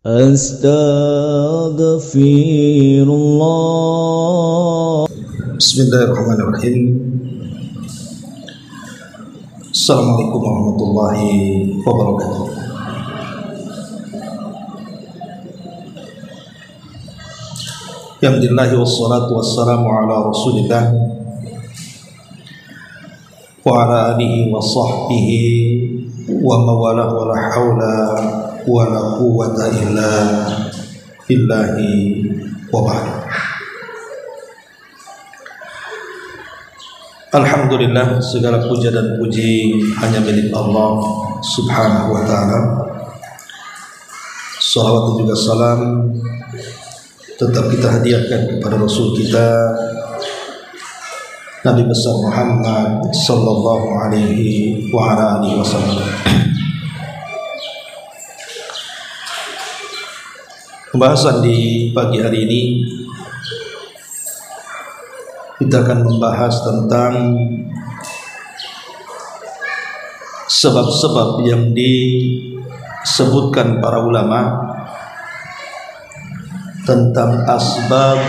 Astaghfirullah. Bismillahirrahmanirrahim. Assalamualaikum warahmatullahi wabarakatuh. Alhamdulillah wassalatu wassalamu ala rasulillah wa ala alihi wa sahbihi wa mawalah wa la hawla wa la quwwata illa billahi wa ba'd. Alhamdulillah, segala puja dan puji hanya milik Allah subhanahu wa ta'ala. Salawat dan juga salam tetap kita hadiahkan kepada Rasul kita Nabi besar Muhammad sallallahu alaihi wa ala alihi wasallam. Pembahasan di pagi hari ini kita akan membahas tentang sebab-sebab yang disebutkan para ulama tentang asbab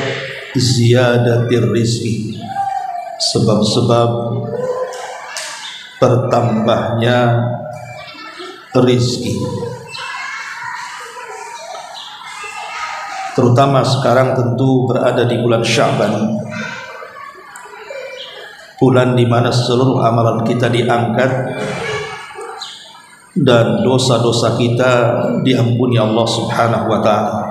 ziyadatir rizki, sebab-sebab bertambahnya rizki. Terutama sekarang tentu berada di bulan Sya'ban, bulan di mana seluruh amalan kita diangkat dan dosa-dosa kita diampuni Allah subhanahu wa ta'ala.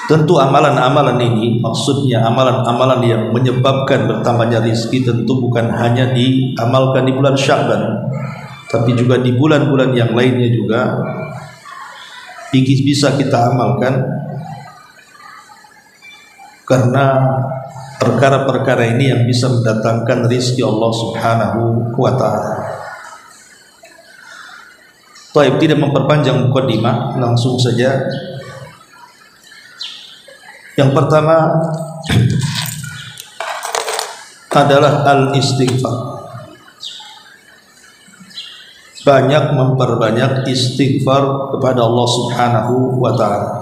Tentu amalan-amalan ini, maksudnya amalan-amalan yang menyebabkan bertambahnya rizki, tentu bukan hanya diamalkan di bulan Sya'ban, tapi juga di bulan-bulan yang lainnya juga bisa kita amalkan, karena perkara-perkara ini yang bisa mendatangkan rizki Allah subhanahu wa ta'ala. Taib, tidak memperpanjang mukadimah, langsung saja. Yang pertama adalah al-istighfar. Banyak memperbanyak istighfar kepada Allah subhanahu wa ta'ala.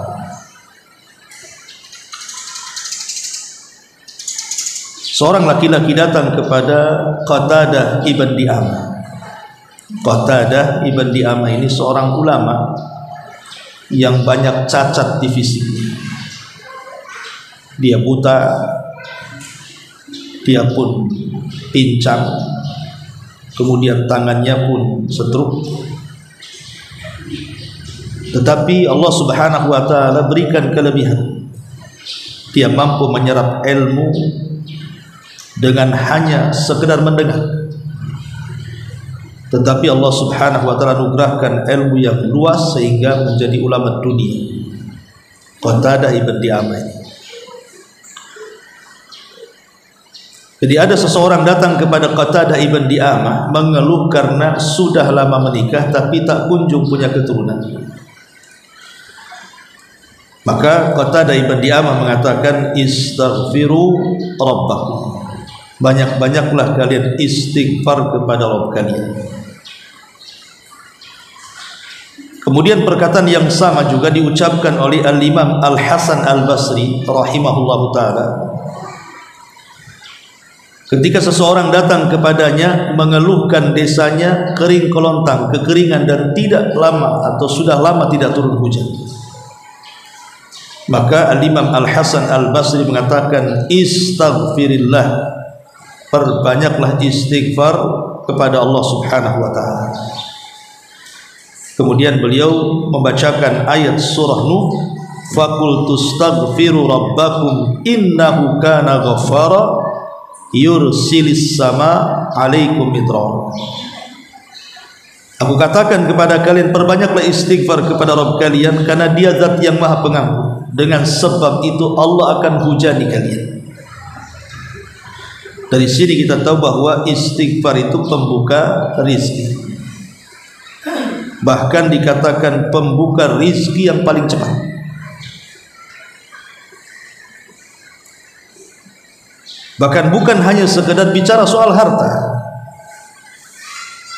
Seorang laki-laki datang kepada Qatadah ibn Di'amah. Qatadah ibn Di'amah ini seorang ulama yang banyak cacat di fisiknya. Dia buta, dia pun pincang, kemudian tangannya pun setruk. Tetapi Allah subhanahu wa ta'ala berikan kelebihan. Dia mampu menyerap ilmu dengan hanya sekedar mendengar. Tetapi Allah subhanahu wa ta'ala anugerahkan ilmu yang luas sehingga menjadi ulama dunia. Qatadah ibn Di'amah ini. Jadi ada seseorang datang kepada Qatadah ibn Di'amah mengeluh karena sudah lama menikah tapi tak kunjung punya keturunan. Maka Qatadah ibn Di'amah mengatakan, istaghfiru rabbakum. Banyak-banyaklah kalian istighfar kepada Rabb kalian. Kemudian perkataan yang sama juga diucapkan oleh Al-Imam Al-Hasan Al-Basri rahimahullahu ta'ala. Ketika seseorang datang kepadanya mengeluhkan desanya kering kelontang, kekeringan dan tidak lama atau sudah lama tidak turun hujan, maka Al-Imam Al-Hasan Al-Basri mengatakan, istaghfirillah, perbanyaklah istighfar kepada Allah subhanahu wa ta'ala. Kemudian beliau membacakan ayat surah Nuh, faqultu astaghfiru rabbakum innahu kana ghaffara yursilis sama alaikum midrar. Aku katakan kepada kalian, perbanyaklah istighfar kepada Rabb kalian, karena dia zat yang maha pengampun. Dengan sebab itu Allah akan hujani kalian. Dari sini kita tahu bahwa istighfar itu pembuka rizki. Bahkan dikatakan pembuka rizki yang paling cepat. Bahkan bukan hanya sekedar bicara soal harta,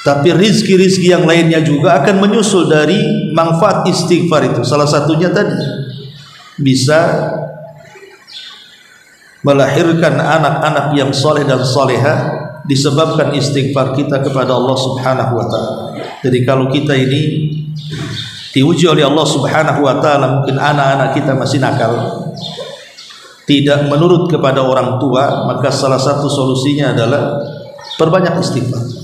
Tapi rizki-rizki yang lainnya juga akan menyusul dari manfaat istighfar itu. Salah satunya tadi bisa melahirkan anak-anak yang soleh dan soleha disebabkan istighfar kita kepada Allah Subhanahu wa ta'ala. Jadi kalau kita ini diuji oleh Allah Subhanahu wa ta'ala, mungkin anak-anak kita masih nakal, tidak menurut kepada orang tua, maka salah satu solusinya adalah perbanyak istighfar.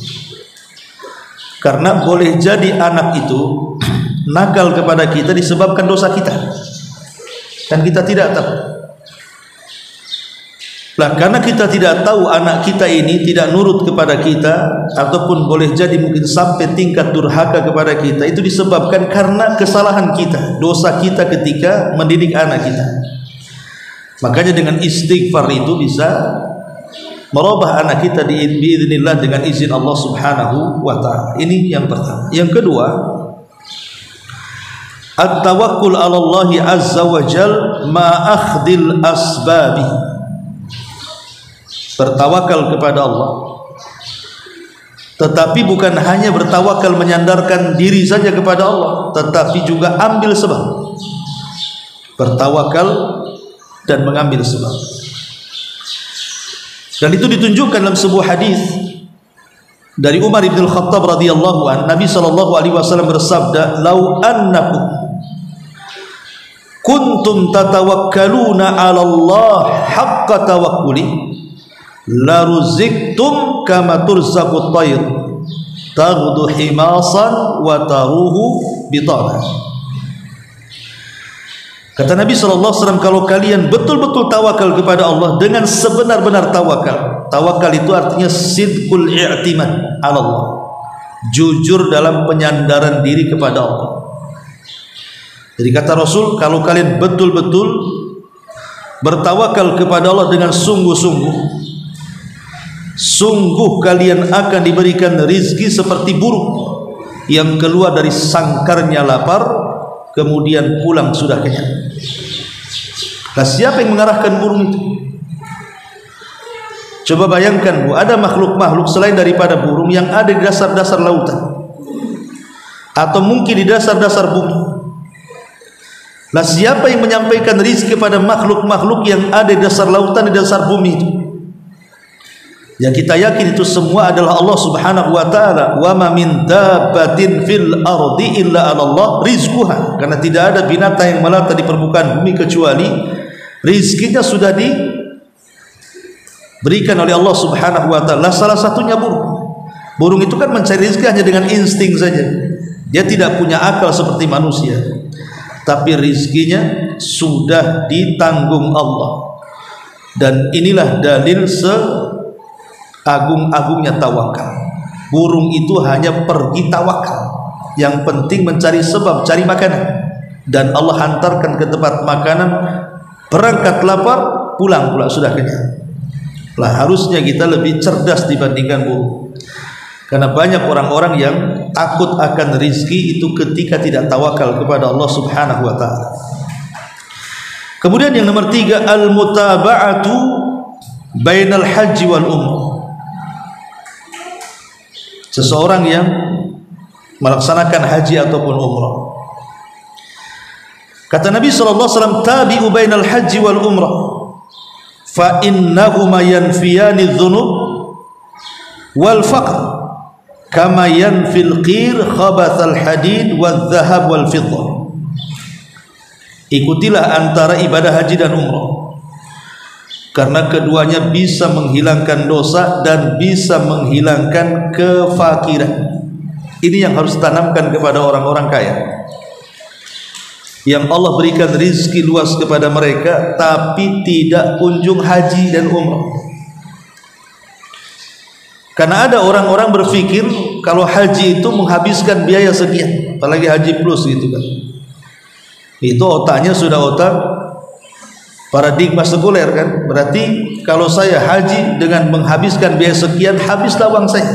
Karena boleh jadi anak itu nakal kepada kita disebabkan dosa kita, dan kita tidak tahu. Lah, karena kita tidak tahu anak kita ini tidak nurut kepada kita, ataupun boleh jadi mungkin sampai tingkat durhaka kepada kita, itu disebabkan karena kesalahan kita, dosa kita ketika mendidik anak kita. Makanya dengan istighfar itu bisa merubah anak kita biidznillah dengan izin Allah Subhanahu wa ta'ala. Ini yang pertama. Yang kedua, at-tawakkul 'ala Allah azza wa jal ma akhdil asbabi. Bertawakal kepada Allah, tetapi bukan hanya bertawakal menyandarkan diri saja kepada Allah, tetapi juga ambil sebab. Bertawakal dan mengambil sebab. Dan itu ditunjukkan dalam sebuah hadis dari Umar bin Khattab radhiyallahu anhu. Nabi sallallahu alaihi wasallam bersabda, "Lau annakum kuntum tatawakkaluna 'ala Allah haqqa tawakkuli la ruziktum kama turzaqut tayr taghdu himasan wa taruhu bitana." Kata Nabi SAW, kalau kalian betul-betul tawakal kepada Allah dengan sebenar-benar tawakal. Tawakal itu artinya sidqul i'timad ala Allah, jujur dalam penyandaran diri kepada Allah. Jadi kata Rasul, kalau kalian betul-betul bertawakal kepada Allah dengan sungguh-sungguh, sungguh kalian akan diberikan rizki seperti burung yang keluar dari sangkarnya lapar, kemudian pulang sudah kenyang. Nah, siapa yang mengarahkan burung itu? Coba bayangkan, Bu, ada makhluk-makhluk selain daripada burung yang ada di dasar-dasar lautan, atau mungkin di dasar-dasar bumi. Nah, siapa yang menyampaikan rizki kepada makhluk-makhluk yang ada di dasar lautan, di dasar bumi itu? Yang kita yakin itu semua adalah Allah Subhanahu wa ta'ala. Wa ma min dabbatin fil ardi illa 'ala Allah rizquha. Karena tidak ada binatang yang melata di permukaan bumi kecuali rizkinya sudah diberikan oleh Allah Subhanahu wa ta'ala. Salah satunya burung. Burung itu kan mencari rizki hanya dengan insting saja. Dia tidak punya akal seperti manusia, tapi rizkinya sudah ditanggung Allah. Dan inilah dalil agung-agungnya tawakal. Burung itu hanya pergi tawakal, yang penting mencari sebab, cari makanan, dan Allah hantarkan ke tempat makanan, berangkat lapar, pulang pula sudah kenyang. Lah, harusnya kita lebih cerdas dibandingkan burung, karena banyak orang-orang yang takut akan rizki itu ketika tidak tawakal kepada Allah Subhanahu wa ta'ala. Kemudian yang nomor 3, al-mutaba'atu bainal haji wal umrah. Seseorang yang melaksanakan haji ataupun umrah, kata Nabi SAW, tabi'u bainal haji wal umrah fa innahuma yanfiyani dhunub wal faqr kama yanfil qir khabathal hadid wal dhahab wal fiddah. Ikutilah antara ibadah haji dan umrah, karena keduanya bisa menghilangkan dosa dan bisa menghilangkan kefakiran. Ini yang harus ditanamkan kepada orang-orang kaya, yang Allah berikan rizki luas kepada mereka, tapi tidak kunjung haji dan umrah. Karena ada orang-orang berpikir kalau haji itu menghabiskan biaya sekian, apalagi haji plus gitu kan. Itu otaknya sudah otak paradigma sekuler kan. Berarti kalau saya haji dengan menghabiskan biaya sekian, habislah uang saya.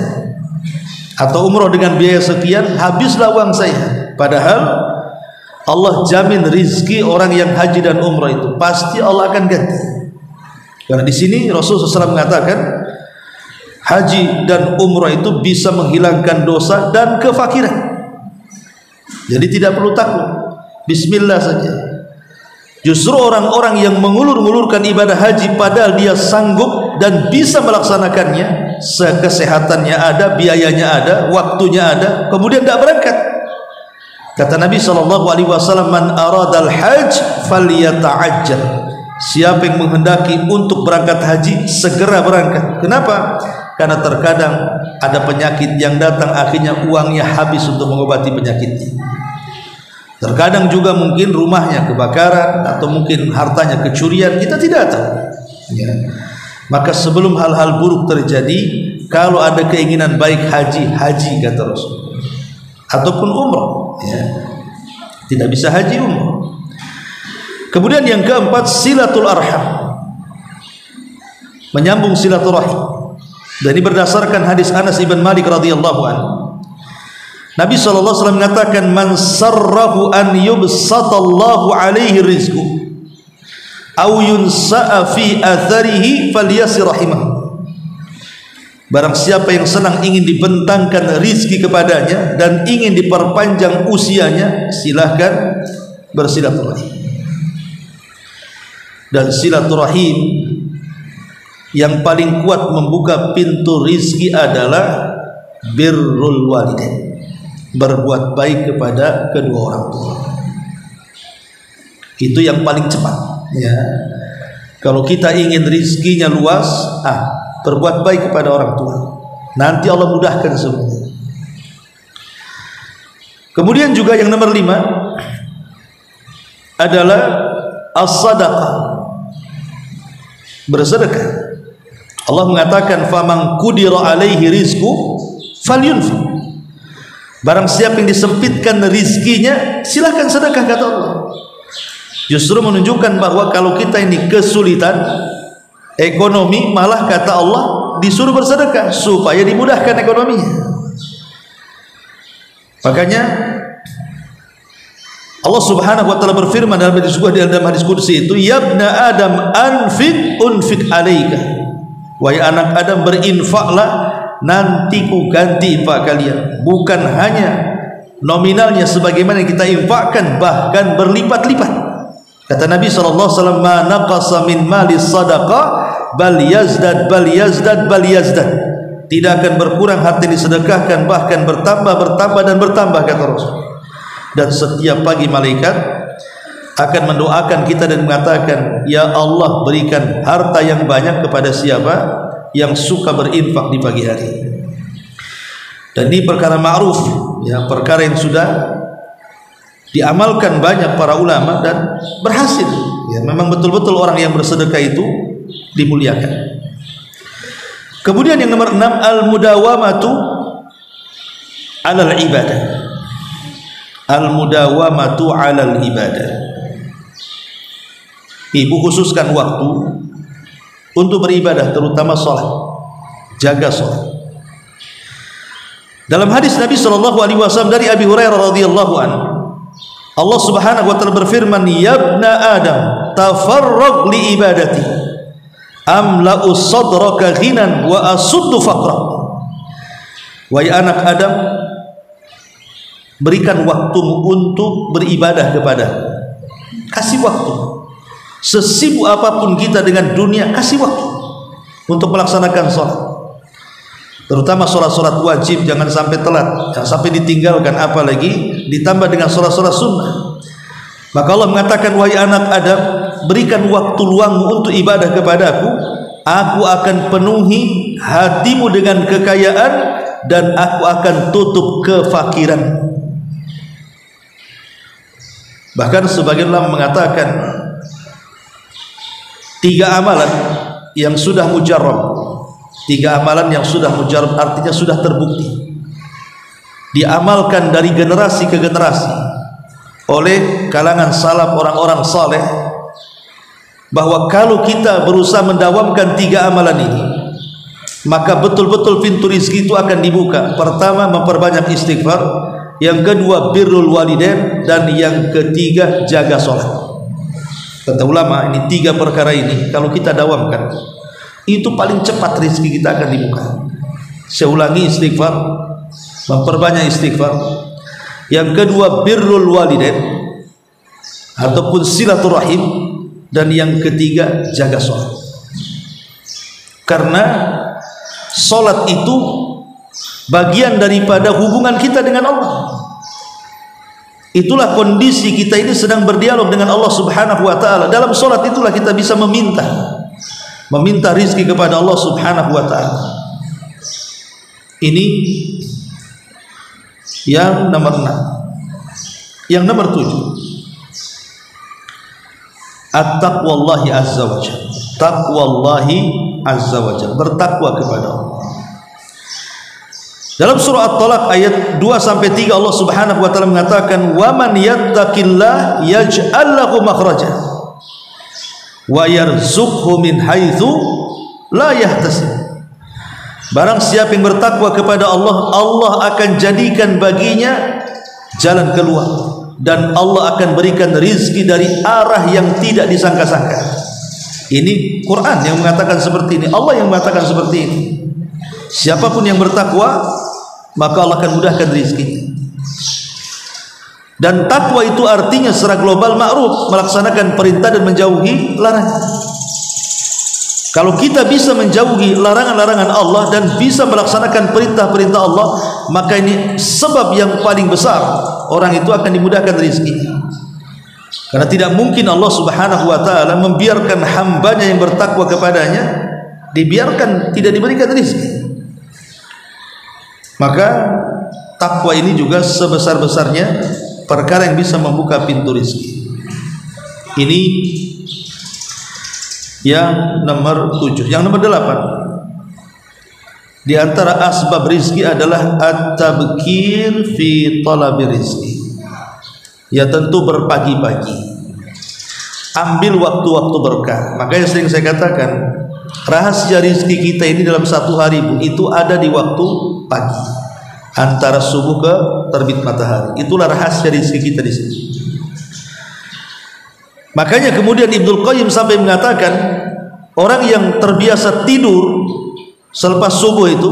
Atau umroh dengan biaya sekian, habislah uang saya. Padahal Allah jamin rizki orang yang haji dan umroh itu pasti Allah akan ganti. Karena di sini Rasulullah SAW mengatakan, haji dan umrah itu bisa menghilangkan dosa dan kefakiran. Jadi tidak perlu takut, bismillah saja. Justru orang-orang yang mengulur-ngulurkan ibadah haji padahal dia sanggup dan bisa melaksanakannya, kesehatannya ada, biayanya ada, waktunya ada, kemudian tidak berangkat. Kata Nabi SAW, man aradal hajj falyata'ajjal. Siapa yang menghendaki untuk berangkat haji, segera berangkat. Kenapa? Karena terkadang ada penyakit yang datang, akhirnya uangnya habis untuk mengobati penyakitnya. Terkadang juga mungkin rumahnya kebakaran, atau mungkin hartanya kecurian, kita tidak tahu ya. Maka sebelum hal-hal buruk terjadi, kalau ada keinginan baik haji, haji kata Rasul, ataupun umrah ya. Tidak bisa haji, umrah. Kemudian yang keempat, silatul arham, menyambung silaturahim. Dan ini berdasarkan hadis Anas ibn Malik radhiyallahu anhu. Nabi SAW mengatakan, man sarrahu an yubsatallahu alaihi rizqu aw yunsa'a fi atharihi falyasir rahimah. Barang siapa yang senang ingin dibentangkan rizki kepadanya dan ingin diperpanjang usianya, silahkan bersilaturahim. Dan silaturahim yang paling kuat membuka pintu rizki adalah birrul walidain, berbuat baik kepada kedua orang tua. Itu yang paling cepat ya. Kalau kita ingin rizkinya luas, berbuat baik kepada orang tua, nanti Allah mudahkan semuanya. Kemudian juga yang nomor 5 adalah as-sadaqah, bersedekah. Allah mengatakan, faman qudira alaihi rizqu falyunfiq. Barang siapa yang disempitkan rizkinya, silakan sedekah, kata Allah. Justru menunjukkan bahwa kalau kita ini kesulitan ekonomi, malah kata Allah disuruh bersedekah supaya dimudahkan ekonominya. Makanya Allah Subhanahu wa taala berfirman dalam hadis qudsi itu, ya ibna adam anfiq unfiq alaika. Wahai anak Adam, berinfaklah, nanti ku ganti infak kalian. Bukan hanya nominalnya sebagaimana kita infakkan, bahkan berlipat-lipat. Kata Nabi SAW, ma naqasa min mali sadaqah bal yazdad bal yazdad bal yazdad. Tidak akan berkurang harta yang disedekahkan, bahkan bertambah dan bertambah, kata Rasul. Dan setiap pagi malaikat akan mendoakan kita dan mengatakan, ya Allah, berikan harta yang banyak kepada siapa yang suka berinfak di pagi hari. Dan ini perkara ma'ruf ya, perkara yang sudah diamalkan banyak para ulama dan berhasil ya. Memang betul-betul orang yang bersedekah itu dimuliakan. Kemudian yang nomor 6, al-mudawamatu alal ibadah. Al-mudawamatu alal ibadah. Ibu khususkan waktu untuk beribadah, terutama sholat. Jaga sholat. Dalam hadis Nabi SAW dari Abi Hurairah radhiyallahu anhu, Allah Subhanahu wa taala berfirman, ya ibna Adam, tafarrag li ibadati amla'u sadraka ghinan wa asuddu faqra. Wahai anak Adam, berikan waktumu untuk beribadah kepada. Kasih waktu. Sesibuk apapun kita dengan dunia, kasih waktu untuk melaksanakan sholat, terutama sholat-sholat wajib. Jangan sampai telat, jangan sampai ditinggalkan, apalagi ditambah dengan sholat-sholat sunnah. Maka Allah mengatakan, wahai anak Adam, berikan waktu luangmu untuk ibadah kepadaku, aku akan penuhi hatimu dengan kekayaan dan aku akan tutup kefakiran. Bahkan sebagian ulama mengatakan, 3 amalan yang sudah mujarrab, 3 amalan yang sudah mujarrab artinya sudah terbukti, diamalkan dari generasi ke generasi oleh kalangan salaf, orang-orang saleh, bahwa kalau kita berusaha mendawamkan 3 amalan ini, maka betul-betul pintu rezeki itu akan dibuka. Pertama, memperbanyak istighfar, yang kedua birrul walidain, dan yang ketiga jaga sholat. Kata ulama, ini 3 perkara ini kalau kita dawamkan, itu paling cepat rezeki kita akan dibuka. Saya ulangi, istighfar, memperbanyak istighfar. Yang kedua, birrul walidain ataupun silaturahim, dan yang ketiga, jaga sholat. Karena sholat itu bagian daripada hubungan kita dengan Allah. Itulah kondisi kita ini sedang berdialog dengan Allah Subhanahu wa ta'ala. Dalam sholat itulah kita bisa meminta rizki kepada Allah Subhanahu wa ta'ala. Ini yang nomor 6. Yang nomor 7, at-taqwallahi azza wa jalla. Taqwallahi azza wa jalla, bertakwa kepada Allah. Dalam surah At-Talaq ayat 2-3 Allah Subhanahu wa taala mengatakan, "Wa man yattaqillah yaj'al lahu makhraja wa yarzuqhu min haitsu la yahtasib." Barang siapa yang bertakwa kepada Allah, Allah akan jadikan baginya jalan keluar, dan Allah akan berikan rizki dari arah yang tidak disangka-sangka. Ini Quran yang mengatakan seperti ini, Allah yang mengatakan seperti ini. Siapapun yang bertakwa, maka Allah akan mudahkan rizki. Dan takwa itu artinya secara global ma'ruf, melaksanakan perintah dan menjauhi larangan. Kalau kita bisa menjauhi larangan-larangan Allah dan bisa melaksanakan perintah-perintah Allah, maka ini sebab yang paling besar orang itu akan dimudahkan rizki. Karena tidak mungkin Allah Subhanahu wa ta'ala membiarkan hambanya yang bertakwa kepadanya dibiarkan tidak diberikan rizki. Maka takwa ini juga sebesar-besarnya perkara yang bisa membuka pintu rizki. Ini yang nomor 7. Yang nomor 8, di antara asbab rizki adalah at-tabkir fi talabi rizki. Ya tentu berpagi-pagi, ambil waktu-waktu berkah. Makanya sering saya katakan, rahasia rizki kita ini dalam satu hari itu ada di waktu pagi, antara subuh ke terbit matahari. Itulah rahasia rizki kita di sini. Makanya kemudian Ibnul Qayyim sampai mengatakan, orang yang terbiasa tidur selepas subuh itu,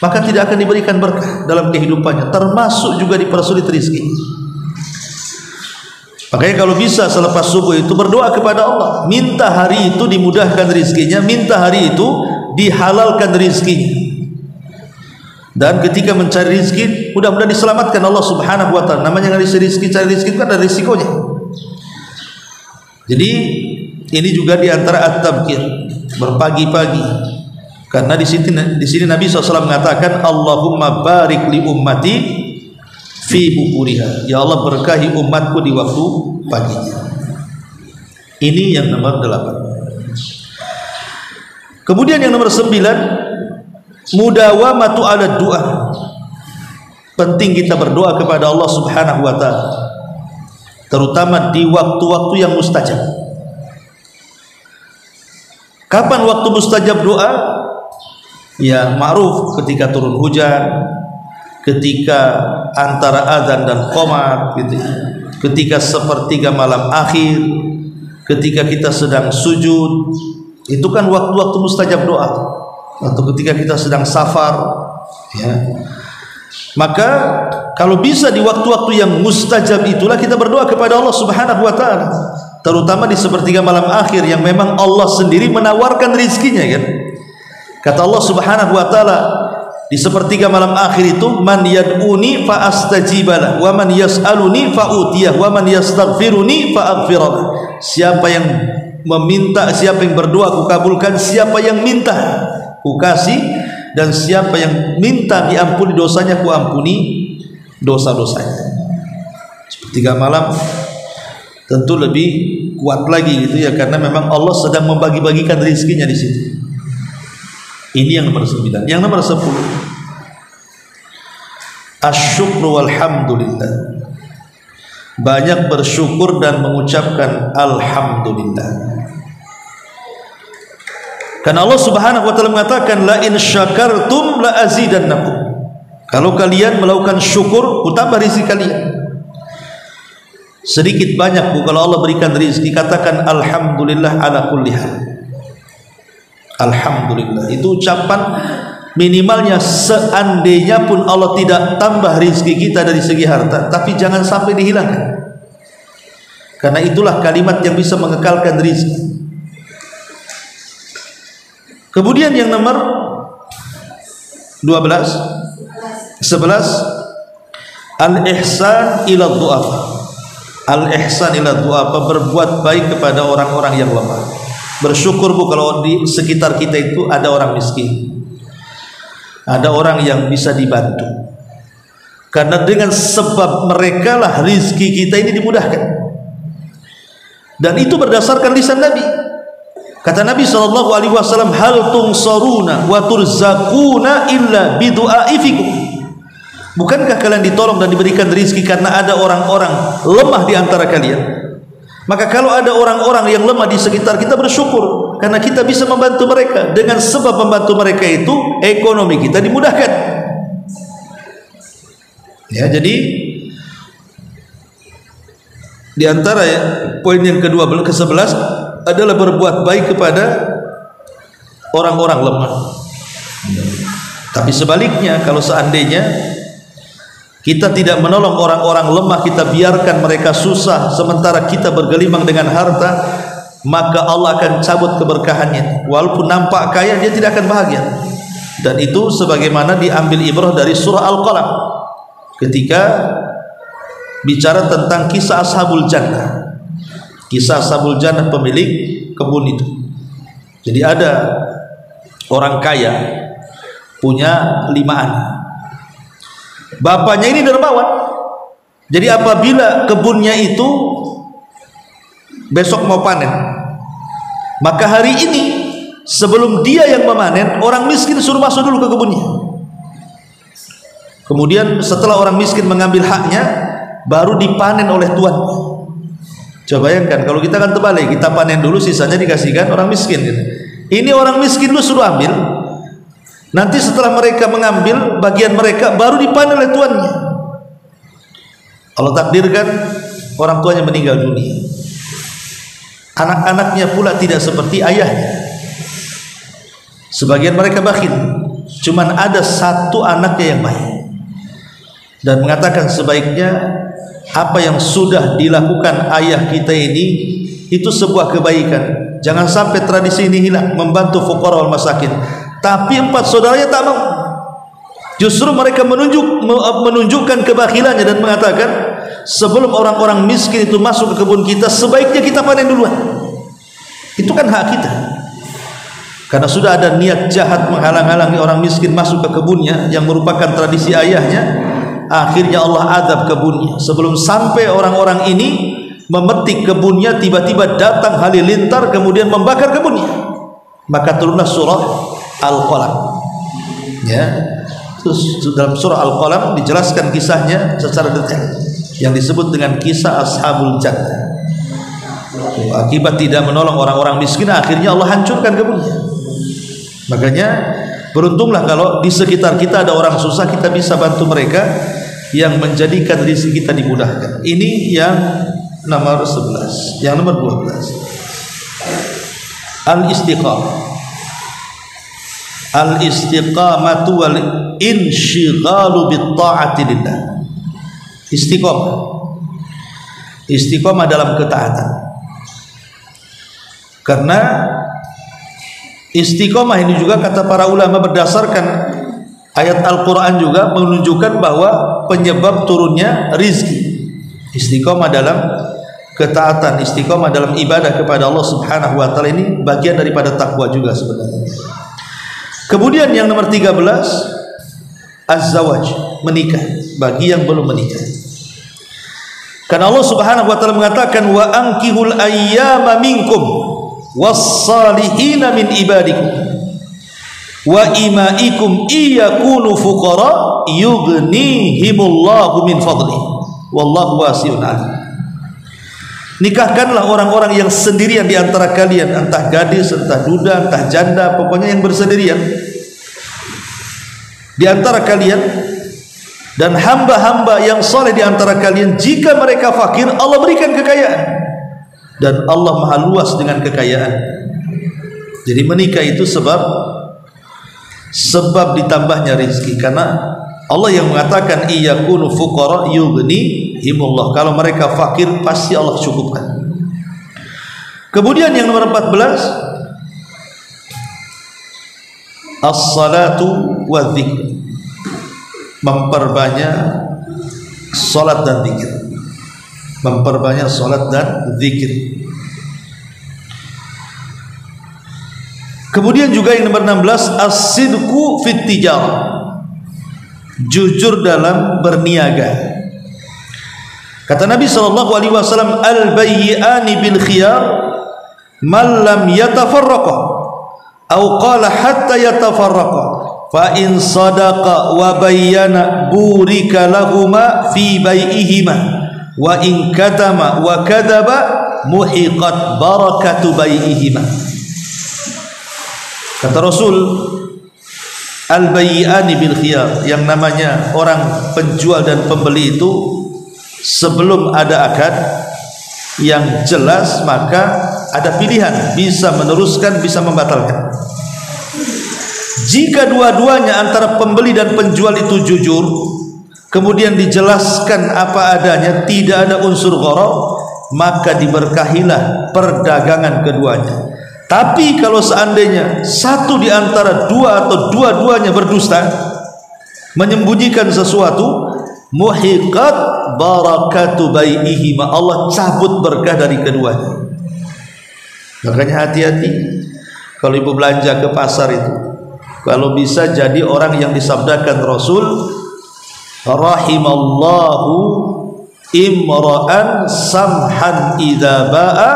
maka tidak akan diberikan berkah dalam kehidupannya, termasuk juga dipersulit rizki. Makanya kalau bisa selepas subuh itu berdoa kepada Allah, minta hari itu dimudahkan rizkinya, minta hari itu dihalalkan rizkinya. Dan ketika mencari rizki, mudah-mudahan diselamatkan Allah Subhanahu wa ta'ala. Namanya cari rizki itu kan ada risikonya. Jadi ini juga diantara at-tabkir, berpagi-pagi. Karena di sini Nabi SAW mengatakan, Allahumma barik li ummati fi bukuriha. Ya Allah, berkahi umatku di waktu paginya. Ini yang nomor 8. Kemudian yang nomor 9, mudawamatu ala doa. Penting kita berdoa kepada Allah Subhanahu wa ta'ala, terutama di waktu-waktu yang mustajab. Kapan waktu mustajab doa? Ya ma'ruf, ketika turun hujan, ketika antara azan dan qomat gitu, ketika sepertiga malam akhir, ketika kita sedang sujud. Itu kan waktu-waktu mustajab doa. Atau ketika kita sedang safar, ya. Maka kalau bisa di waktu-waktu yang mustajab itulah kita berdoa kepada Allah Subhanahu wa ta'ala, terutama di sepertiga malam akhir yang memang Allah sendiri menawarkan rizkinya, kan? Kata Allah Subhanahu wa ta'ala di sepertiga malam akhir itu, man yad'uni fa astajibalah wa man yas'aluni fa utiyah wa man yastaghfiruni fa aghfirlah. Siapa yang meminta, siapa yang berdoa aku kabulkan, siapa yang minta ku kasih, dan siapa yang minta diampuni dosanya ku ampuni dosa-dosanya. Sepertiga malam tentu lebih kuat lagi gitu ya, karena memang Allah sedang membagi-bagikan rizkinya di situ. Ini yang nomor 9. Yang nomor 10, asyukru walhamdulillah. Banyak bersyukur dan mengucapkan alhamdulillah. Karena Allah Subhanahu wa ta'ala mengatakan, la in syakartum la azidannakum. Kalau kalian melakukan syukur, ku tambah rizki kalian. Sedikit banyak bu, kalau Allah berikan rizki, katakan alhamdulillah ala kulli hal. Alhamdulillah, itu ucapan minimalnya seandainya pun Allah tidak tambah rizki kita dari segi harta, tapi jangan sampai dihilangkan, karena itulah kalimat yang bisa mengekalkan rizki. Kemudian yang nomor 11 al-ihsan ila du'afa. Al-ihsan ila du'afa, berbuat baik kepada orang-orang yang lemah. Bersyukur Bu kalau di sekitar kita itu ada orang miskin, ada orang yang bisa dibantu, karena dengan sebab mereka lah rizki kita ini dimudahkan. Dan itu berdasarkan lisan Nabi. Kata Nabi SAW, hal tungsaruna wa turzakuna illa bidu'aifikum. Bukankah kalian ditolong dan diberikan rizki karena ada orang-orang lemah di antara kalian? Maka kalau ada orang-orang yang lemah di sekitar kita, bersyukur karena kita bisa membantu mereka. Dengan sebab membantu mereka itu ekonomi kita dimudahkan. Ya, jadi di antara poin yang ke-11 adalah berbuat baik kepada orang-orang lemah. Tapi sebaliknya, kalau seandainya kita tidak menolong orang-orang lemah, kita biarkan mereka susah sementara kita bergelimang dengan harta, maka Allah akan cabut keberkahannya. Walaupun nampak kaya, dia tidak akan bahagia. Dan itu sebagaimana diambil ibrah dari surah Al-Qalam ketika bicara tentang kisah Ashabul Jannah. Kisah Ashabul Jannah, pemilik kebun itu. Jadi ada orang kaya punya 5 anak. Bapaknya ini dermawan. Jadi apabila kebunnya itu besok mau panen, maka hari ini sebelum dia yang memanen, orang miskin suruh masuk dulu ke kebunnya. Kemudian setelah orang miskin mengambil haknya, baru dipanen oleh tuannya. Coba bayangkan kalau kita kan terbalik, kita panen dulu, sisanya dikasihkan orang miskin. Ini orang miskin lu suruh ambil, nanti setelah mereka mengambil bagian mereka, baru dipanen oleh tuannya. Allah takdirkan orang tuanya meninggal dunia, anak-anaknya pula tidak seperti ayahnya. Sebagian mereka bakhil, cuman ada 1 anaknya yang baik, dan mengatakan sebaiknya apa yang sudah dilakukan ayah kita ini itu sebuah kebaikan. Jangan sampai tradisi ini hilang, membantu fuqara wal masakin. Tapi 4 saudaranya tak mau. Justru mereka menunjukkan kebakhilannya dan mengatakan, sebelum orang-orang miskin itu masuk ke kebun kita, sebaiknya kita panen duluan. Itu kan hak kita. Karena sudah ada niat jahat menghalang-halangi orang miskin masuk ke kebunnya yang merupakan tradisi ayahnya, akhirnya Allah azab kebunnya. Sebelum sampai orang-orang ini memetik kebunnya, tiba-tiba datang halilintar kemudian membakar kebunnya. Maka turunlah surah Al-Qalam. Ya, terus dalam surah Al-Qalam dijelaskan kisahnya secara detail, yang disebut dengan kisah Ashabul Jannah. Akibat tidak menolong orang-orang miskin, akhirnya Allah hancurkan kebunnya. Makanya beruntunglah kalau di sekitar kita ada orang susah, kita bisa bantu mereka, yang menjadikan rezeki kita dimudahkan. Ini yang nomor 11. Yang nomor 12, al-istiqamah. Al-istiqamatu wal inshighalu bitta'ati lillah. Istiqamah. Istiqamah dalam ketaatan. Karena istiqamah ini juga kata para ulama berdasarkan ayat Al-Quran juga menunjukkan bahwa penyebab turunnya rizki. Istiqamah dalam ketaatan, istiqamah dalam ibadah kepada Allah Subhanahu wa taala, ini bagian daripada takwa juga sebenarnya. Kemudian yang nomor 13, az-zawaj, menikah bagi yang belum menikah. Karena Allah Subhanahu wa taala mengatakan, wa ankihul ayyama minkum was-salihina min ibadikum wa imaikum iyakunu fuqara yughnihimullahu min fadli wallahu wasi'un alim. Nikahkanlah orang-orang yang sendirian di antara kalian, entah gadis, entah duda, entah janda, pokoknya yang bersendirian di antara kalian, dan hamba-hamba yang soleh di antara kalian. Jika mereka fakir, Allah berikan kekayaan, dan Allah maha luas dengan kekayaan. Jadi menikah itu sebab sebab ditambahnya rizki, karena Allah yang mengatakan iyakunu fuqara yughnihimullah, kalau mereka fakir pasti Allah cukupkan. Kemudian yang nomor 14, as-salatu wa dzikr, memperbanyak salat dan zikir, memperbanyak salat dan zikir. Kemudian juga yang nomor 16, as-sidqu fit tijarah, jujur dalam berniaga. Kata Nabi SAW, al-bayyi'ani bil khiyar man lam yatafarraqa, atau qala hatta yatafarraqa, fa in sadaqa wa bayyana burika lahuma fi bai'ihima, wa in katama wa kadaba muhiqat barakatu bai'ihima. Kata Rasul, al-bayyi'ani bil khiyar, yang namanya orang penjual dan pembeli itu sebelum ada akad yang jelas maka ada pilihan, bisa meneruskan, bisa membatalkan. Jika dua-duanya antara pembeli dan penjual itu jujur, kemudian dijelaskan apa adanya, tidak ada unsur gharar, maka diberkahilah perdagangan keduanya. Tapi kalau seandainya satu di antara dua atau dua-duanya berdusta, menyembunyikan sesuatu, muhiqat barakatu bai'ihima, Allah cabut berkah dari keduanya. Makanya hati-hati kalau ibu belanja ke pasar itu, kalau bisa jadi orang yang disabdakan Rasul, rahimallahu imra'an samhan idza ba'a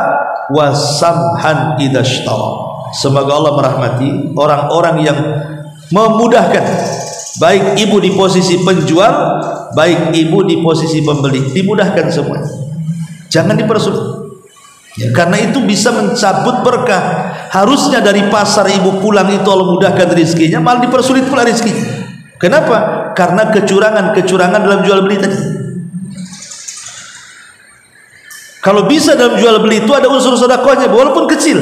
wa samhan idza ishtara. Semoga Allah merahmati orang-orang yang memudahkan, baik ibu di posisi penjual, baik ibu di posisi pembeli, dimudahkan semua, jangan dipersulit ya, karena itu bisa mencabut berkah. Harusnya dari pasar ibu pulang itu Allah mudahkan rezekinya, malah dipersulit pula rezekinya. Kenapa? Karena kecurangan dalam jual beli tadi. Kalau bisa dalam jual beli itu ada unsur sedekahnya walaupun kecil,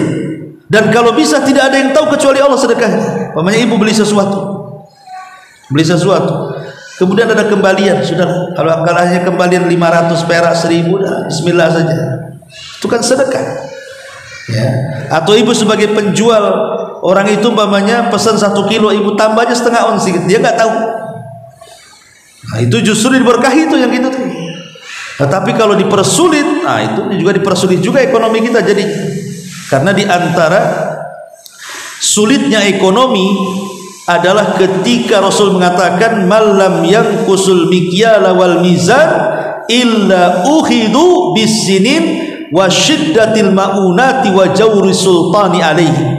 dan kalau bisa tidak ada yang tahu kecuali Allah sedekahnya. Umpamanya ibu beli sesuatu, kemudian ada kembalian, sudah, kalau hanya kembalian 500 perak, 1000, dah bismillah saja, itu kan sedekah ya. Atau ibu sebagai penjual, orang itu umpamanya pesan 1 kilo, ibu tambahnya setengah ons sedikit, dia nggak tahu, nah itu justru diberkahi itu yang gitu tuh. Tetapi kalau dipersulit, nah itu juga dipersulit juga ekonomi kita. Jadi karena di antara sulitnya ekonomi adalah ketika Rasul mengatakan malam yang kusul mikyala wal mizan illa ukhidu bisinin wa syiddatil maunati wa jawri sultani alaihi.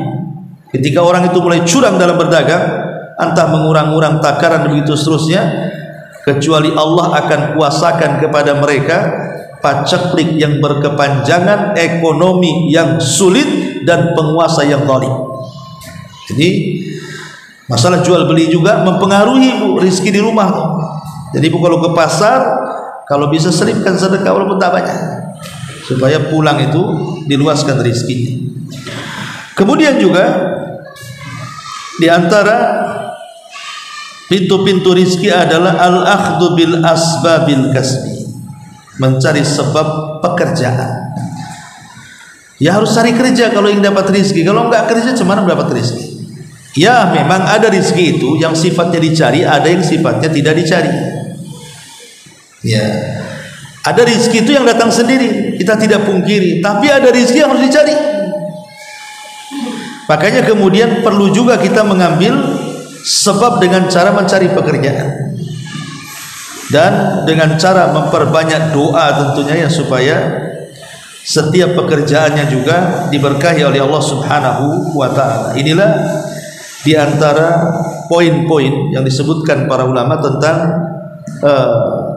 Ketika orang itu mulai curang dalam berdagang, entah mengurang-urang takaran begitu seterusnya, kecuali Allah akan kuasakan kepada mereka paceklik yang berkepanjangan, ekonomi yang sulit, dan penguasa yang zalim. Jadi masalah jual beli juga mempengaruhi bu rezeki di rumah tuh. Jadi bu kalau ke pasar, kalau bisa selipkan sedekah walaupun tak banyak, supaya pulang itu diluaskan rezekinya. Kemudian juga di antara pintu-pintu rizki adalah al-akhdhu bil asbabil kasbi, mencari sebab pekerjaan. Ya harus cari kerja kalau ingin dapat rizki. Kalau enggak kerja cuma dapat rizki. Ya memang ada rizki itu yang sifatnya dicari, ada yang sifatnya tidak dicari. Ya, ada rizki itu yang datang sendiri, kita tidak pungkiri. Tapi ada rizki yang harus dicari. Makanya kemudian perlu juga kita mengambil sebab dengan cara mencari pekerjaan, dan dengan cara memperbanyak doa tentunya ya, supaya setiap pekerjaannya juga diberkahi oleh Allah Subhanahu wa ta'ala. Inilah di antara poin-poin yang disebutkan para ulama tentang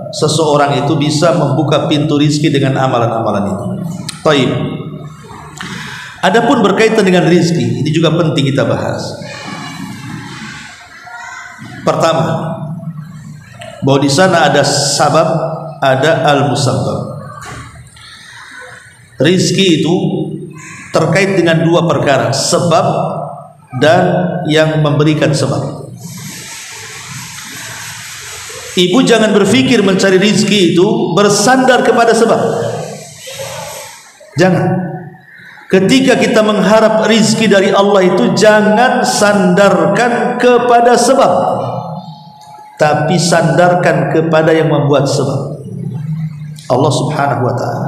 seseorang itu bisa membuka pintu rizki dengan amalan-amalan itu. Taib. Adapun berkaitan dengan rizki, ini juga penting kita bahas. Pertama, bahwa di sana ada sabab, ada al-musabbab. Rizki itu terkait dengan dua perkara, sebab dan yang memberikan sebab. Ibu jangan berpikir mencari rizki itu bersandar kepada sebab. Jangan. Ketika kita mengharap rizki dari Allah itu jangan sandarkan kepada sebab, tapi sandarkan kepada yang membuat sebab, Allah Subhanahu wa ta'ala.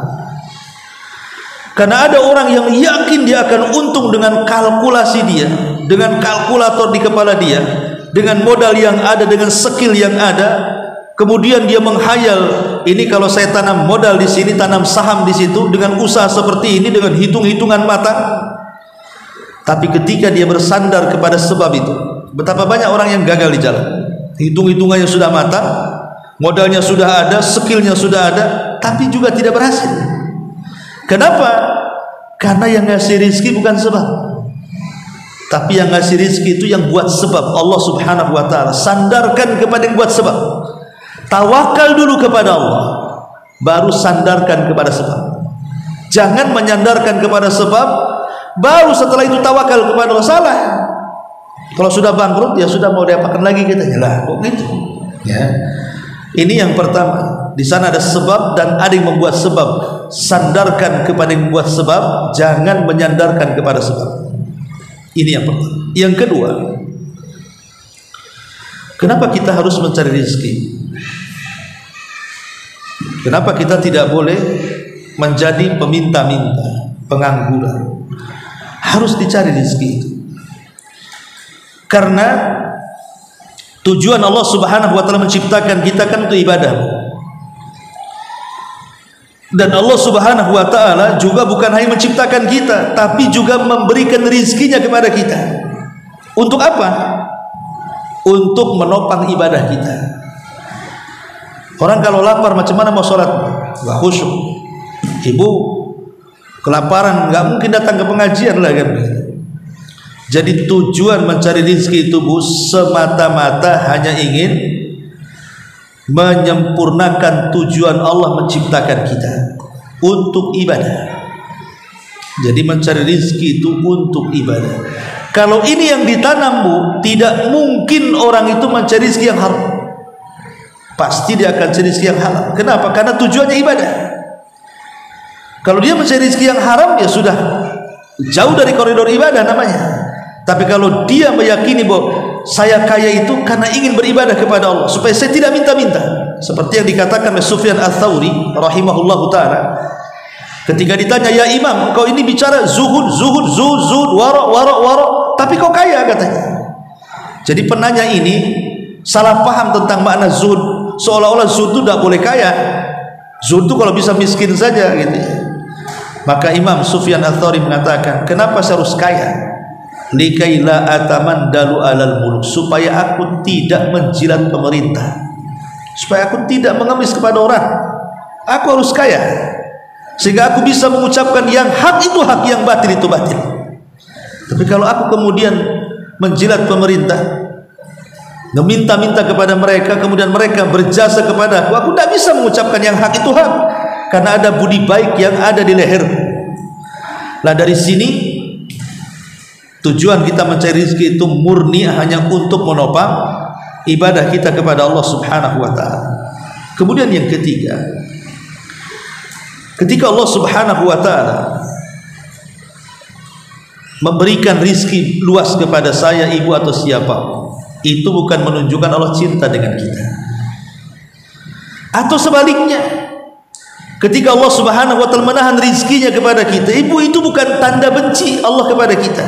Karena ada orang yang yakin dia akan untung dengan kalkulasi dia, dengan kalkulator di kepala dia, dengan modal yang ada, dengan skill yang ada. Kemudian dia menghayal, ini kalau saya tanam modal di sini, tanam saham di situ, dengan usaha seperti ini, dengan hitung-hitungan matang. Tapi ketika dia bersandar kepada sebab itu, betapa banyak orang yang gagal di jalan. Hitung-hitungannya sudah matang, modalnya sudah ada, skillnya sudah ada, tapi juga tidak berhasil. Kenapa? Karena yang ngasih rizki bukan sebab, tapi yang ngasih rizki itu yang buat sebab, Allah Subhanahu wa ta'ala. Sandarkan kepada yang buat sebab. Tawakal dulu kepada Allah, baru sandarkan kepada sebab. Jangan menyandarkan kepada sebab, baru setelah itu tawakal kepada Allah. Salah. Kalau sudah bangkrut, ya sudah, mau diapakan lagi kita? Lah, kok gitu? Ya. Ini yang pertama. Di sana ada sebab dan ada yang membuat sebab. Sandarkan kepada yang membuat sebab, jangan menyandarkan kepada sebab. Ini yang pertama. Yang kedua, kenapa kita harus mencari rezeki? Kenapa kita tidak boleh menjadi peminta-minta, pengangguran? Harus dicari rezeki itu. Karena tujuan Allah Subhanahu wa ta'ala menciptakan kita kan untuk ibadah. Dan Allah Subhanahu wa ta'ala juga bukan hanya menciptakan kita, tapi juga memberikan rezekinya kepada kita. Untuk apa? Untuk menopang ibadah kita. Orang kalau lapar macam mana mau sholat? Gak khusyuk. Ibu kelaparan, gak mungkin datang ke pengajian lah kan. Jadi tujuan mencari rezeki itu, Bu, semata-mata hanya ingin menyempurnakan tujuan Allah menciptakan kita untuk ibadah. Jadi mencari rezeki itu untuk ibadah. Kalau ini yang ditanam, Bu, tidak mungkin orang itu mencari rezeki yang haram. Pasti dia akan cari rezeki yang halal. Kenapa? Karena tujuannya ibadah. Kalau dia mencari rezeki yang haram, ya sudah jauh dari koridor ibadah namanya. Tapi kalau dia meyakini bahwa saya kaya itu karena ingin beribadah kepada Allah, supaya saya tidak minta-minta, seperti yang dikatakan oleh Sufyan Ats-Tsauri rahimahullahu ta'ala, ketika ditanya, ya Imam, kau ini bicara zuhud, wara, tapi kau kaya, katanya. Jadi penanya ini salah paham tentang makna zuhud, seolah-olah zuhud itu tidak boleh kaya. Zuhud itu kalau bisa miskin saja gitu. Maka Imam Sufyan Ats-Tsauri mengatakan, kenapa saya harus kaya? Likaila atamandalu alal muluk, supaya aku tidak menjilat pemerintah, supaya aku tidak mengemis kepada orang. Aku harus kaya sehingga aku bisa mengucapkan yang hak itu hak, yang batil itu batil. Tapi kalau aku kemudian menjilat pemerintah, meminta-minta kepada mereka, kemudian mereka berjasa kepada aku tidak bisa mengucapkan yang hak itu hak, karena ada budi baik yang ada di leher. Nah, dari sini tujuan kita mencari rezeki itu murni hanya untuk menopang ibadah kita kepada Allah Subhanahu wa ta'ala. Kemudian yang ketiga, ketika Allah Subhanahu wa ta'ala memberikan rezeki luas kepada saya, ibu, atau siapa, itu bukan menunjukkan Allah cinta dengan kita. Atau sebaliknya, ketika Allah Subhanahu wa ta'ala menahan rezekinya kepada kita, ibu, itu bukan tanda benci Allah kepada kita.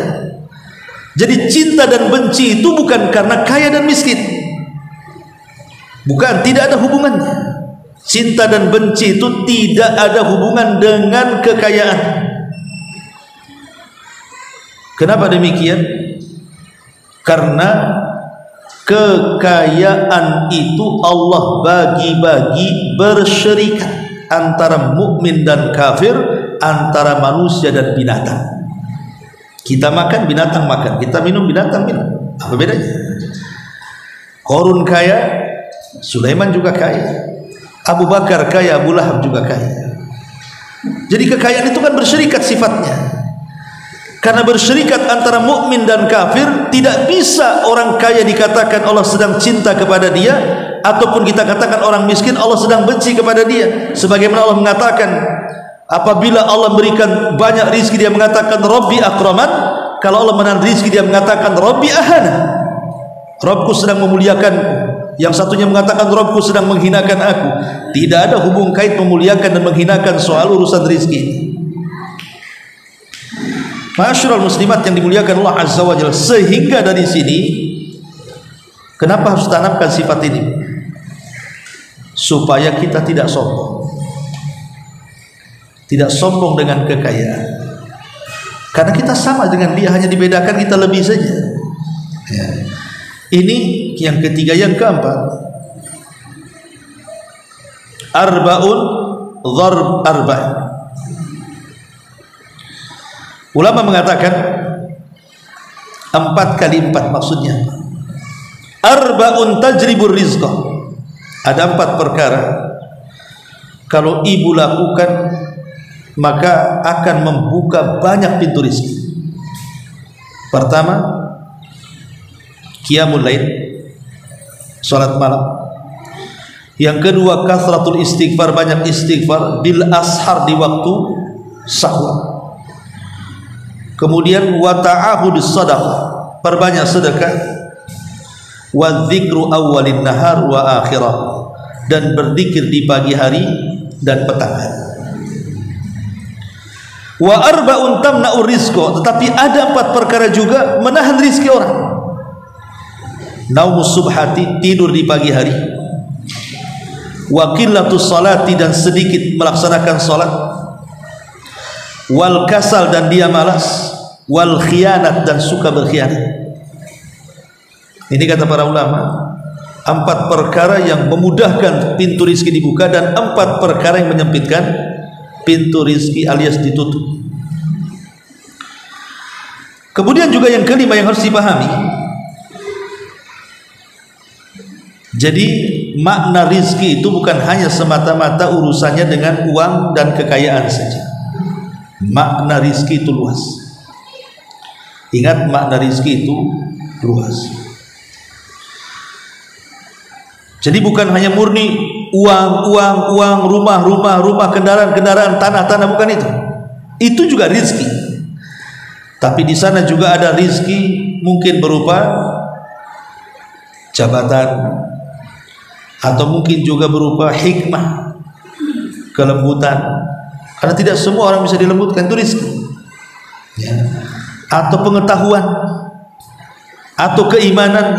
Jadi cinta dan benci itu bukan karena kaya dan miskin. Bukan, tidak ada hubungannya. Cinta dan benci itu tidak ada hubungan dengan kekayaan. Kenapa demikian? Karena kekayaan itu Allah bagi-bagi bersyarikat antara mukmin dan kafir, antara manusia dan binatang. Kita makan, binatang makan. Kita minum, binatang minum. Apa bedanya? Qarun kaya, Sulaiman juga kaya. Abu Bakar kaya, Abu Lahab juga kaya. Jadi kekayaan itu kan bersyarikat sifatnya. Karena bersyarikat antara mukmin dan kafir, tidak bisa orang kaya dikatakan Allah sedang cinta kepada dia ataupun kita katakan orang miskin, Allah sedang benci kepada dia. Sebagaimana Allah mengatakan, apabila Allah berikan banyak rizki dia mengatakan Rabbi akraman, kalau Allah menahan rizki dia mengatakan Rabbi ahana, Rabbku sedang memuliakanku. Yang satunya mengatakan Rabbku sedang menghinakan aku. Tidak ada hubung kait memuliakan dan menghinakan soal urusan rizki. Ma'asyiral muslimat yang dimuliakan Allah Azza wa Jalla, sehingga dari sini kenapa harus tanamkan sifat ini? Supaya kita tidak sombong. Tidak sombong dengan kekayaan. Karena kita sama dengan dia, hanya dibedakan kita lebih saja. Ya. Ini yang ketiga. Yang keempat, arba'un dharb arba'in. Ulama mengatakan 4 kali 4 maksudnya arba'un tajribur rizqa. Ada 4 perkara kalau ibu lakukan maka akan membuka banyak pintu rezeki. Pertama, qiyamul lail, salat malam. Yang kedua, kasratul istighfar, banyak istighfar bil ashar, di waktu sahur. Kemudian wa ta'ahudus sadaqah, perbanyak sedekah. Wa dzikru awwalin nahar wa akhirah, dan berzikir di pagi hari dan petang hari. Wa arba'un tamna'ur rizqa, tetapi ada 4 perkara juga menahan rizki orang. Naumus subhati, tidur di pagi hari. Wa qillatus salati, dan sedikit melaksanakan salat. Wal kasal, dan dia malas. Wal khianat, dan suka berkhianat. Ini kata para ulama, 4 perkara yang memudahkan pintu rizki dibuka, dan 4 perkara yang menyempitkan pintu rizki alias ditutup. Kemudian juga yang kelima yang harus dipahami, jadi makna rizki itu bukan hanya semata-mata urusannya dengan uang dan kekayaan saja. Makna rizki itu luas. Ingat, makna rizki itu luas. Jadi bukan hanya murni uang, rumah, kendaraan, tanah, bukan itu. Itu juga rizki. Tapi di sana juga ada rizki mungkin berupa jabatan, atau mungkin juga berupa hikmah, kelembutan. Karena tidak semua orang bisa dilembutkan, itu rizki. Ya. Atau pengetahuan, atau keimanan,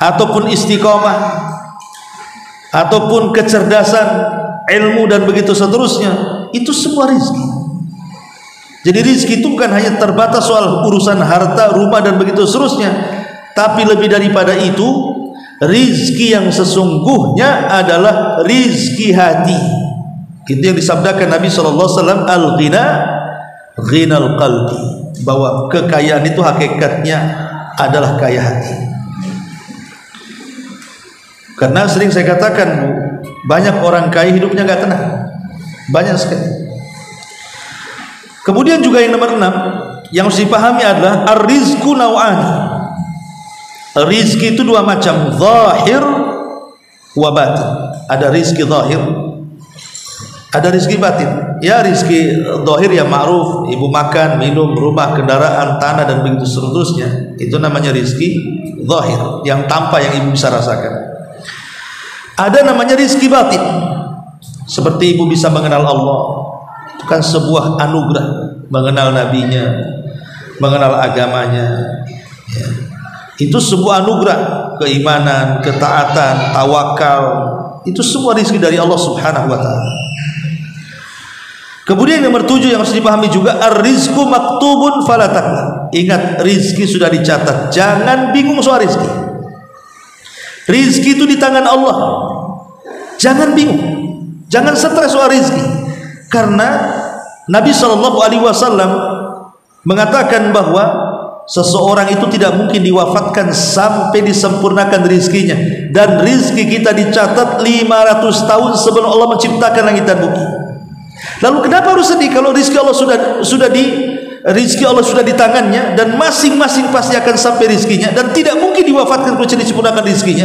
ataupun istiqomah, ataupun kecerdasan, ilmu, dan begitu seterusnya. Itu semua rizki. Jadi rizki itu bukan hanya terbatas soal urusan harta, rumah, dan begitu seterusnya, tapi lebih daripada itu, rizki yang sesungguhnya adalah rizki hati. Itu yang disabdakan Nabi SAW, al-ghina ghinal qalbi, bahwa kekayaan itu hakikatnya adalah kaya hati. Karena sering saya katakan, banyak orang kaya hidupnya gak tenang, banyak sekali. Kemudian juga yang nomor 6 yang harus dipahami adalah ar-rizqu naw'ani. Rizki itu 2 macam, zahir wa batin. Ada rizki zahir, ada rizki batin. Ya, rizki zahir yang ma'ruf, ibu makan, minum, rumah, kendaraan, tanah, dan begitu seterusnya. Itu namanya rizki zahir, yang tampak, yang ibu bisa rasakan. Ada namanya rizki batin, seperti ibu bisa mengenal Allah. Itu kan sebuah anugerah, mengenal nabinya, mengenal agamanya, ya. Itu sebuah anugerah, keimanan, ketaatan, tawakal. Itu semua rizki dari Allah Subhanahu wa ta'ala. Kemudian yang nomor 7 yang harus dipahami juga, ar-rizqu maktubun fala takla. Ingat, rizki sudah dicatat, jangan bingung soal rizki. Rizki itu di tangan Allah, jangan bingung, jangan stres soal rizki. Karena Nabi SAW mengatakan bahwa seseorang itu tidak mungkin diwafatkan sampai disempurnakan rizkinya, dan rizki kita dicatat 500 tahun sebelum Allah menciptakan langit dan bumi. Lalu kenapa harus sedih kalau rizki Allah sudah di tangannya, dan masing-masing pasti akan sampai rizkinya, dan tidak mungkin diwafatkan kecuali disempurnakan rizkinya?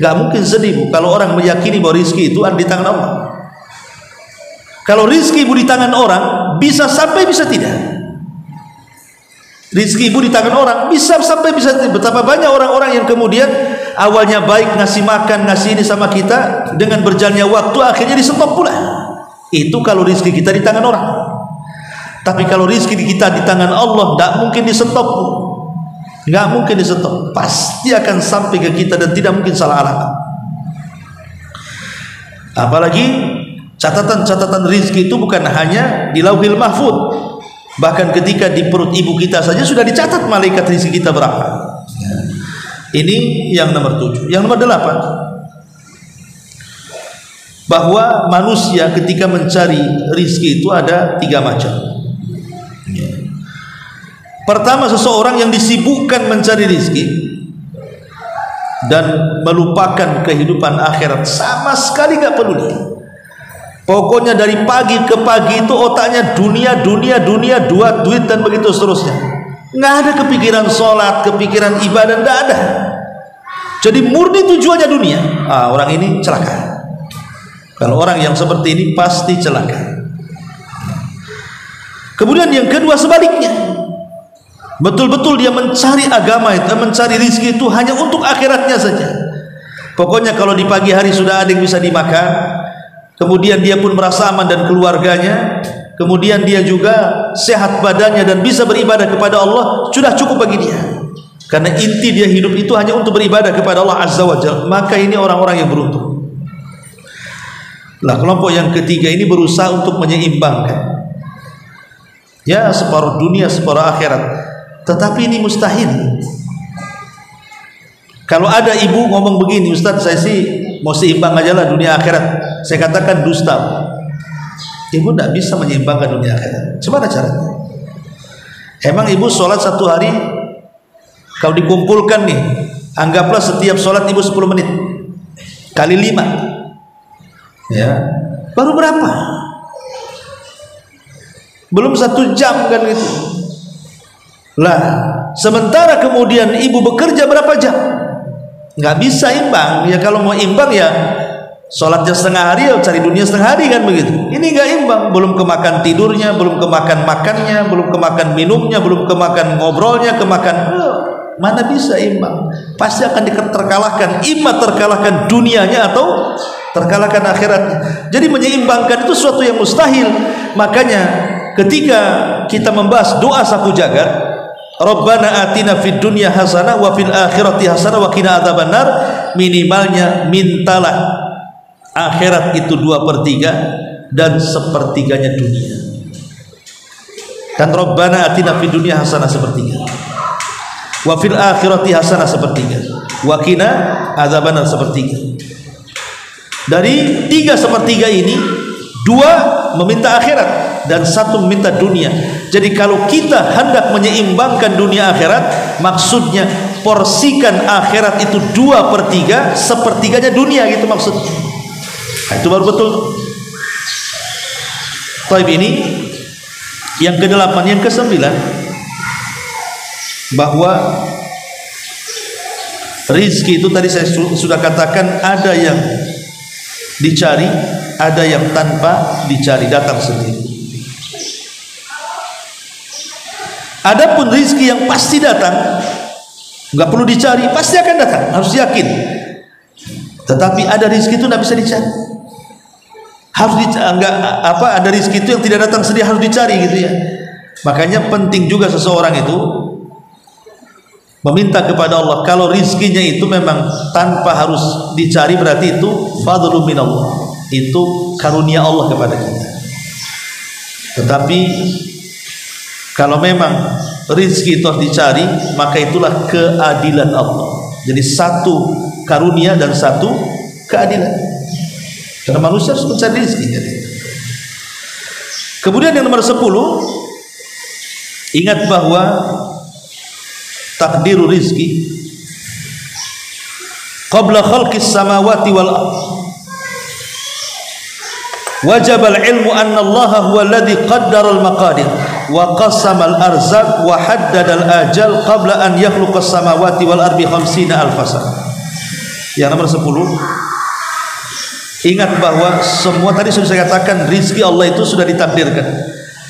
Nggak mungkin sedih Bu kalau orang meyakini bahwa rizki itu ada di tangan Allah. Kalau rizki ibu di tangan orang, bisa sampai bisa tidak. Rizki ibu di tangan orang, bisa sampai bisa tidak. Betapa banyak orang-orang yang kemudian awalnya baik ngasih makan, ngasih ini sama kita, dengan berjalannya waktu akhirnya di-stop pula. Itu kalau rizki kita di tangan orang. Tapi kalau rizki kita di tangan Allah, tidak mungkin di-stop. Nggak mungkin di-stop. Pasti akan sampai ke kita dan tidak mungkin salah arah. Apalagi catatan-catatan rizki itu bukan hanya di Lauhil Mahfud, bahkan ketika di perut ibu kita saja sudah dicatat malaikat rizki kita berapa. Ini yang nomor 7. Yang nomor 8, bahwa manusia ketika mencari rizki itu ada 3 macam. Pertama, seseorang yang disibukkan mencari rizki dan melupakan kehidupan akhirat, sama sekali gak peduli. Pokoknya dari pagi ke pagi itu otaknya dunia, duit dan begitu seterusnya. Nggak ada kepikiran sholat, kepikiran ibadah, nggak ada. Jadi murni tujuannya dunia. Orang ini celaka. Kalau orang yang seperti ini pasti celaka. Kemudian yang kedua sebaliknya, betul-betul dia mencari agama itu, mencari rizki itu hanya untuk akhiratnya saja. Pokoknya kalau di pagi hari sudah ada yang bisa dimakan, kemudian dia pun merasa aman dan keluarganya, kemudian dia juga sehat badannya dan bisa beribadah kepada Allah, sudah cukup bagi dia. Karena inti dia hidup itu hanya untuk beribadah kepada Allah Azza wa Jalla. Maka ini orang-orang yang beruntung. Lah kelompok yang ketiga ini berusaha untuk menyeimbangkan, ya separuh dunia separuh akhirat. Tetapi ini mustahil. Kalau ada ibu ngomong begini, Ustaz saya sih mau seimbang aja lah dunia akhirat, saya katakan dusta. Ibu tidak bisa menyeimbangkan dunia akhirat. Gimana caranya? Emang ibu sholat satu hari, kalau dikumpulkan nih, anggaplah setiap sholat ibu 10 menit kali 5, ya baru berapa? Belum 1 jam kan gitu. Lah sementara kemudian ibu bekerja berapa jam? Nggak bisa imbang. Ya kalau mau imbang ya sholatnya setengah hari, ya cari dunia setengah hari kan begitu. Ini nggak imbang. Belum kemakan tidurnya, belum kemakan makannya, belum kemakan minumnya, belum kemakan ngobrolnya, mana bisa imbang? Pasti akan terkalahkan. Imma terkalahkan dunianya atau terkalahkan akhiratnya. Jadi menyeimbangkan itu suatu yang mustahil. Makanya ketika kita membahas doa sapu jagat, Rabbana atina fid dunya hasanah wa fil akhirati hasanah wa qina adzabannar, minimalnya mintalah akhirat itu 2/3 dan 1/3 dunia. Dan Rabbana atina fid dunya hasanah 1/3 wa fil akhirati hasanah 1/3 wa qina adzabannar 1/3. Dari 3/4 ini, 2 meminta akhirat dan 1 meminta dunia. Jadi kalau kita hendak menyeimbangkan dunia akhirat, maksudnya porsikan akhirat itu 2/3, 1/3-nya dunia gitu maksudnya. Nah, itu baru betul. Taib ini yang ke-8, yang ke-9, bahwa rizki itu tadi saya sudah katakan ada yang dicari, ada yang tanpa dicari, datang sendiri. Adapun rizki yang pasti datang, nggak perlu dicari, pasti akan datang, harus yakin. Tetapi ada rizki itu nggak bisa dicari, harus ada rizki itu yang tidak datang sendiri, harus dicari gitu ya. Makanya penting juga seseorang itu meminta kepada Allah. Kalau rizkinya itu memang tanpa harus dicari, berarti itu fadlun minallah, itu karunia Allah kepada kita. Tetapi kalau memang rizki itu harus dicari, maka itulah keadilan Allah. Jadi 1 karunia dan 1 keadilan. Karena manusia harus mencari rizki. Kemudian yang nomor 10, ingat bahwa takdiru rizki qabla khalqis samawati wal ardh. Wajib al-ilmu anna Allah huwa alladhi qaddara al-maqadir wa qasama al-arzaq wa haddada al-ajal qabla an yakhluqa as-samawati wal ardi 50,000 sana. Yang nomor 10, ingat bahwa semua tadi sudah saya katakan, rizki Allah itu sudah ditakdirkan,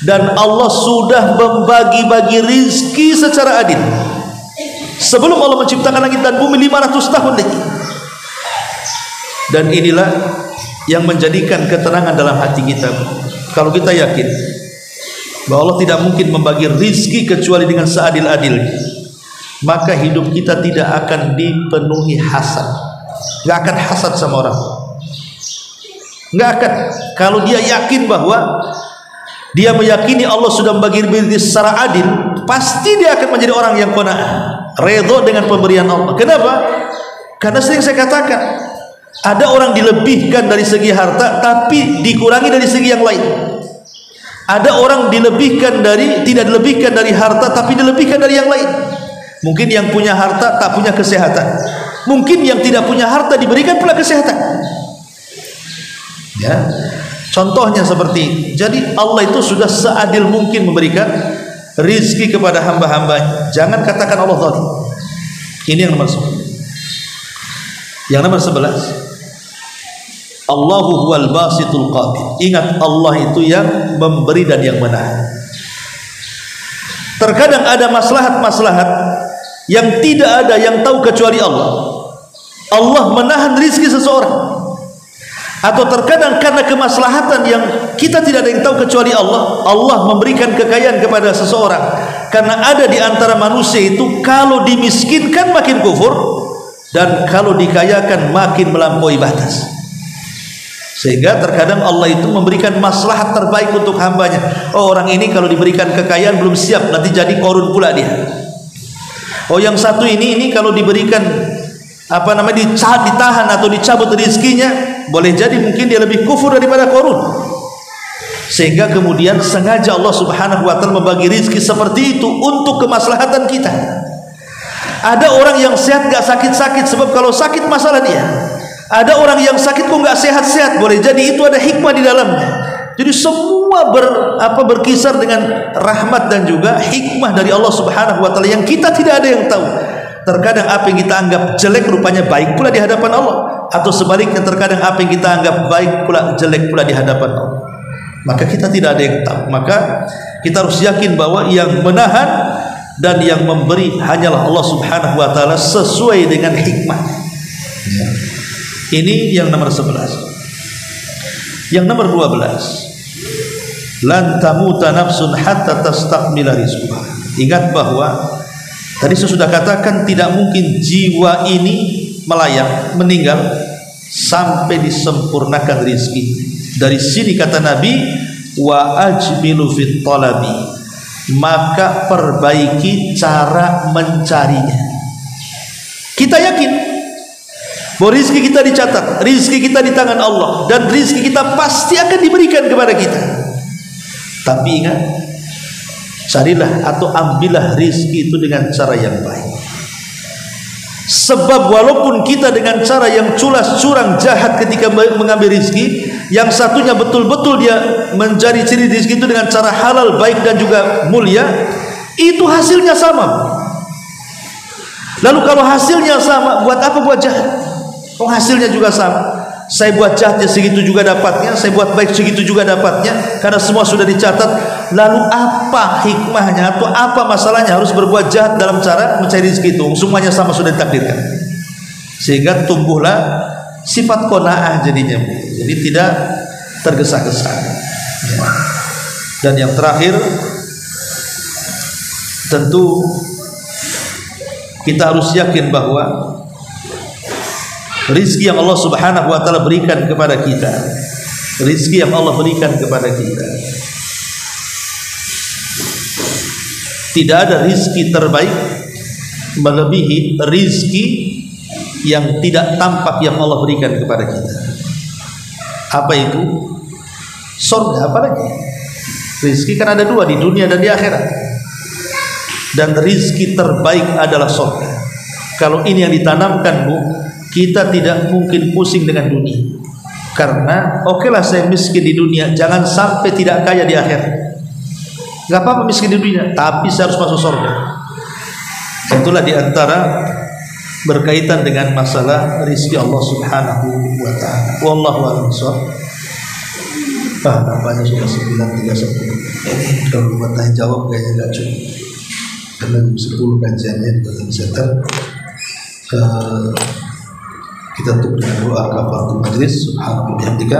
dan Allah sudah membagi-bagi rizki secara adil sebelum Allah menciptakan langit dan bumi 500 tahun lagi. Dan inilah yang menjadikan ketenangan dalam hati kita. Kalau kita yakin bahwa Allah tidak mungkin membagi rizki kecuali dengan seadil-adilnya, maka hidup kita tidak akan dipenuhi hasad. Gak akan hasad sama orang, gak akan. Kalau dia yakin bahwa dia meyakini Allah sudah membagi rizki secara adil, pasti dia akan menjadi orang yang qanaah, redha dengan pemberian Allah. Kenapa? Karena sering saya katakan, ada orang dilebihkan dari segi harta tapi dikurangi dari segi yang lain. Ada orang tidak dilebihkan dari harta tapi dilebihkan dari yang lain. Mungkin yang punya harta tak punya kesehatan, mungkin yang tidak punya harta diberikan pula kesehatan. Ya, contohnya seperti ini. Jadi Allah itu sudah seadil mungkin memberikan rizki kepada hamba-hambanya. Jangan katakan Allah zalim. Ini yang nomor 10. Yang nomor 11, Allahu huwal basitul qabil. Ingat, Allah itu yang memberi dan yang menahan. Terkadang ada maslahat-maslahat yang tidak ada yang tahu kecuali Allah. Allah menahan rizki seseorang. Atau terkadang karena kemaslahatan yang kita tidak ada yang tahu kecuali Allah, Allah memberikan kekayaan kepada seseorang. Karena ada di antara manusia itu, kalau dimiskinkan makin kufur, dan kalau dikayakan makin melampaui batas. Sehingga terkadang Allah itu memberikan maslahat terbaik untuk hambanya. Oh, orang ini kalau diberikan kekayaan belum siap, nanti jadi korun pula dia. Oh, yang satu ini kalau diberikan ditahan atau dicabut rizkinya, boleh jadi mungkin dia lebih kufur daripada korun. Sehingga kemudian sengaja Allah Subhanahu wa ta'ala membagi rizki seperti itu untuk kemaslahatan kita. Ada orang yang sehat gak sakit-sakit, sebab kalau sakit masalah dia. Ada orang yang sakit kok gak sehat-sehat, boleh jadi itu ada hikmah di dalamnya. Jadi semua berkisar dengan rahmat dan juga hikmah dari Allah Subhanahu wa ta'ala yang kita tidak ada yang tahu. Terkadang apa yang kita anggap jelek rupanya baik pula di hadapan Allah, atau sebaliknya terkadang apa yang kita anggap baik pula jelek pula di hadapan Allah. Maka kita tidak ada yang tahu. Maka kita harus yakin bahwa yang menahan dan yang memberi hanyalah Allah Subhanahu wa ta'ala sesuai dengan hikmah. Ini yang nomor 11. Yang nomor 12, lan tamuta nafsun hatta tastakmila rizqaha. Ingat bahwa tadi saya sudah katakan, tidak mungkin jiwa ini melayang, meninggal sampai disempurnakan rizki. Dari sini kata Nabi, wa ajmilu fit talabi, maka perbaiki cara mencarinya. Kita yakin bahwa rizki kita dicatat, rizki kita di tangan Allah, dan rizki kita pasti akan diberikan kepada kita. Tapi ingat, carilah atau ambillah rizki itu dengan cara yang baik. Sebab walaupun kita dengan cara yang culas, curang, jahat ketika mengambil rizki, yang satunya betul-betul dia mencari ciri rizki itu dengan cara halal, baik dan juga mulia, itu hasilnya sama. Lalu kalau hasilnya sama, buat apa buat jahat? Oh, hasilnya juga sama. Saya buat jahatnya segitu juga dapatnya, saya buat baik segitu juga dapatnya, karena semua sudah dicatat. Lalu apa hikmahnya atau apa masalahnya harus berbuat jahat dalam cara mencari rezeki itu? Semuanya sama, sudah ditakdirkan. Sehingga tumbuhlah sifat qanaah jadinya. Jadi tidak tergesa-gesa. Ya. Dan yang terakhir, tentu kita harus yakin bahwa rizki yang Allah Subhanahu wa ta'ala berikan kepada kita, rizki yang Allah berikan kepada kita, tidak ada rizki terbaik melebihi rizki yang tidak tampak yang Allah berikan kepada kita. Apa itu? Surga. Apalagi rizki kan ada dua, di dunia dan di akhirat. Dan rizki terbaik adalah surga. Kalau ini yang ditanamkan, Bu, kita tidak mungkin pusing dengan dunia. Karena okelah saya miskin di dunia, jangan sampai tidak kaya di akhirat. Gak apa-apa miskin di dunia, tapi saya harus masuk surga. Itulah diantara berkaitan dengan masalah rizki Allah Subhanahu wa ta'ala. Wallahu a'lam bishawab. Nampaknya sudah 9.31. Ini kalau buat tanya jawab kayaknya nggak cukup, karena 10 kajiannya di Kota Wisata. Kita tutup dengan doa kafaratul majlis. Subhanallah bihamdika.